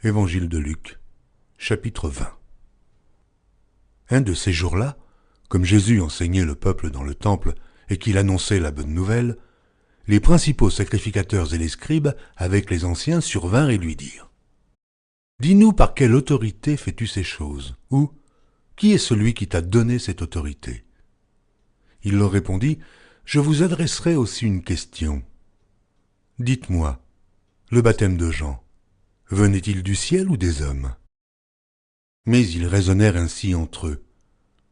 Évangile de Luc, chapitre 20. Un de ces jours-là, comme Jésus enseignait le peuple dans le temple et qu'il annonçait la bonne nouvelle, les principaux sacrificateurs et les scribes, avec les anciens, survinrent et lui dirent : « Dis-nous par quelle autorité fais-tu ces choses ? Ou, qui est celui qui t'a donné cette autorité ?» Il leur répondit : « Je vous adresserai aussi une question. Dites-moi, le baptême de Jean, venait-il du ciel ou des hommes ? » Mais ils raisonnèrent ainsi entre eux.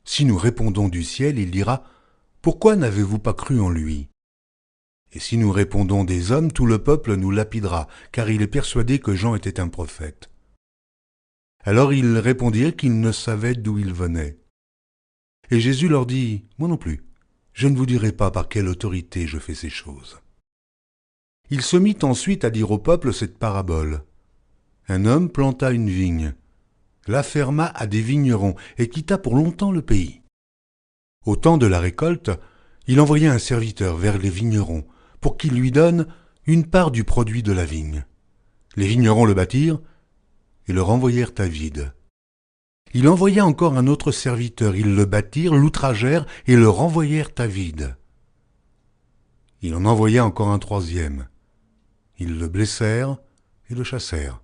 Si nous répondons du ciel, il dira : « Pourquoi n'avez-vous pas cru en lui ? » Et si nous répondons des hommes, tout le peuple nous lapidera, car il est persuadé que Jean était un prophète. Alors ils répondirent qu'ils ne savaient d'où il venait. Et Jésus leur dit : « Moi non plus, je ne vous dirai pas par quelle autorité je fais ces choses. » Il se mit ensuite à dire au peuple cette parabole. Un homme planta une vigne, la ferma à des vignerons et quitta pour longtemps le pays. Au temps de la récolte, il envoya un serviteur vers les vignerons pour qu'il lui donne une part du produit de la vigne. Les vignerons le battirent et le renvoyèrent à vide. Il envoya encore un autre serviteur, ils le battirent, l'outragèrent et le renvoyèrent à vide. Il en envoya encore un troisième. Ils le blessèrent et le chassèrent.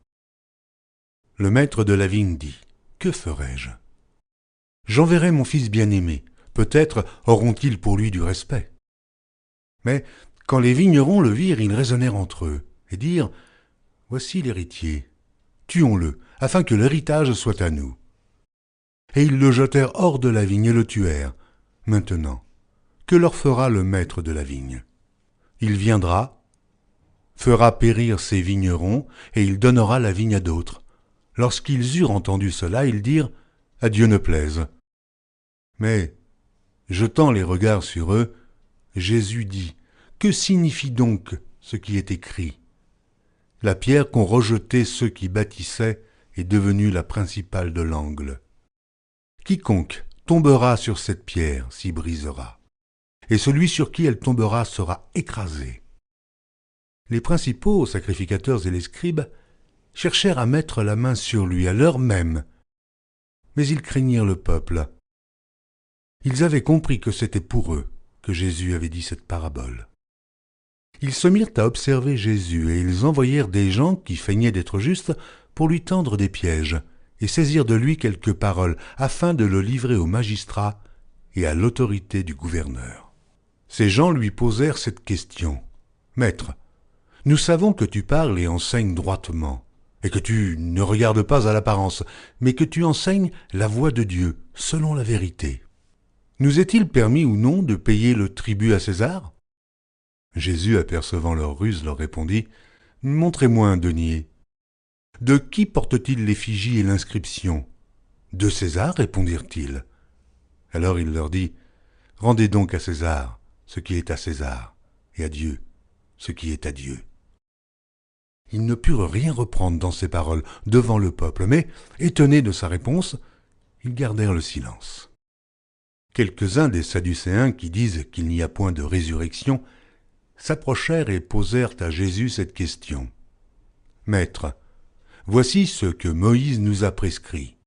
Le maître de la vigne dit : « Que ferai-je ? J'enverrai mon fils bien-aimé, peut-être auront-ils pour lui du respect. » Mais quand les vignerons le virent, ils raisonnèrent entre eux et dirent : « Voici l'héritier, tuons-le, afin que l'héritage soit à nous. » Et ils le jetèrent hors de la vigne et le tuèrent. Maintenant, que leur fera le maître de la vigne ? Il viendra, fera périr ses vignerons, et il donnera la vigne à d'autres. Lorsqu'ils eurent entendu cela, ils dirent : « À Dieu ne plaise. » Mais, jetant les regards sur eux, Jésus dit : « Que signifie donc ce qui est écrit ? La pierre qu'ont rejetée ceux qui bâtissaient est devenue la principale de l'angle. Quiconque tombera sur cette pierre s'y brisera, et celui sur qui elle tombera sera écrasé. » Les principaux sacrificateurs et les scribes cherchèrent à mettre la main sur lui à l'heure même, mais ils craignirent le peuple. Ils avaient compris que c'était pour eux que Jésus avait dit cette parabole. Ils se mirent à observer Jésus et ils envoyèrent des gens qui feignaient d'être justes pour lui tendre des pièges et saisir de lui quelques paroles afin de le livrer aux magistrats et à l'autorité du gouverneur. Ces gens lui posèrent cette question : « Maître, nous savons que tu parles et enseignes droitement, et que tu ne regardes pas à l'apparence, mais que tu enseignes la voie de Dieu, selon la vérité. Nous est-il permis ou non de payer le tribut à César ?» Jésus, apercevant leur ruse, leur répondit : « Montrez-moi un denier. » « De qui porte-t-il l'effigie et l'inscription ? » ?»« De César, répondirent-ils. Alors il leur dit : « Rendez donc à César ce qui est à César, et à Dieu ce qui est à Dieu. » Ils ne purent rien reprendre dans ses paroles devant le peuple, mais, étonnés de sa réponse, ils gardèrent le silence. Quelques-uns des Sadducéens qui disent qu'il n'y a point de résurrection s'approchèrent et posèrent à Jésus cette question : « Maître, voici ce que Moïse nous a prescrit.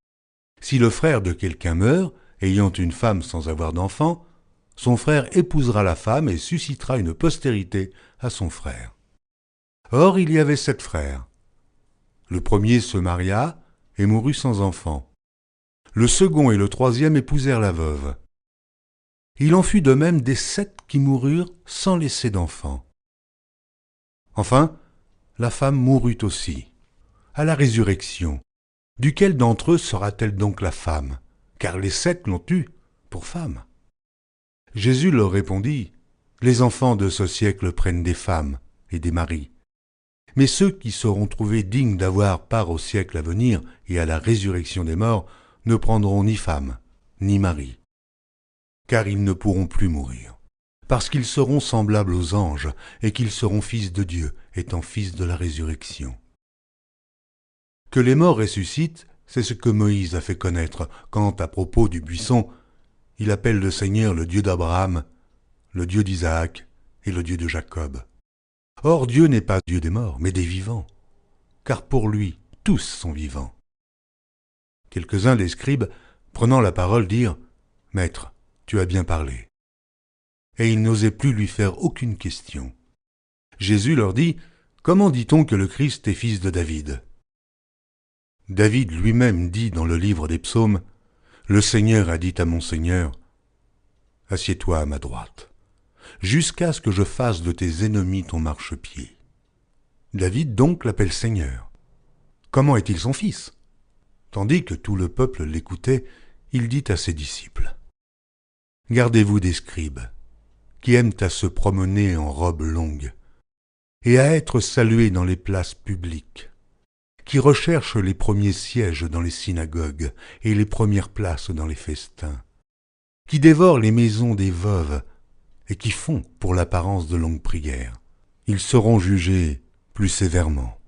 Si le frère de quelqu'un meurt, ayant une femme sans avoir d'enfant, son frère épousera la femme et suscitera une postérité à son frère. Or il y avait 7 frères. Le premier se maria et mourut sans enfant. Le second et le troisième épousèrent la veuve. Il en fut de même des 7 qui moururent sans laisser d'enfant. Enfin, la femme mourut aussi. À la résurrection, duquel d'entre eux sera-t-elle donc la femme ? Car les 7 l'ont eue pour femme. » Jésus leur répondit : « Les enfants de ce siècle prennent des femmes et des maris. Mais ceux qui seront trouvés dignes d'avoir part au siècle à venir et à la résurrection des morts ne prendront ni femme, ni mari. Car ils ne pourront plus mourir, parce qu'ils seront semblables aux anges et qu'ils seront fils de Dieu, étant fils de la résurrection. Que les morts ressuscitent, c'est ce que Moïse a fait connaître quand, à propos du buisson, il appelle le Seigneur le Dieu d'Abraham, le Dieu d'Isaac et le Dieu de Jacob. Or Dieu n'est pas Dieu des morts, mais des vivants, car pour lui tous sont vivants. Quelques-uns des scribes, prenant la parole, dirent « Maître, tu as bien parlé. » Et ils n'osaient plus lui faire aucune question. Jésus leur dit « Comment dit-on que le Christ est fils de David ?» David lui-même dit dans le livre des psaumes « Le Seigneur a dit à mon Seigneur, assieds-toi à ma droite, jusqu'à ce que je fasse de tes ennemis ton marchepied. » David donc l'appelle Seigneur. Comment est-il son fils? Tandis que tout le peuple l'écoutait, il dit à ses disciples « Gardez-vous des scribes, qui aiment à se promener en robe longue, et à être salués dans les places publiques, qui recherchent les premiers sièges dans les synagogues et les premières places dans les festins, qui dévorent les maisons des veuves et qui font pour l'apparence de longues prières. Ils seront jugés plus sévèrement.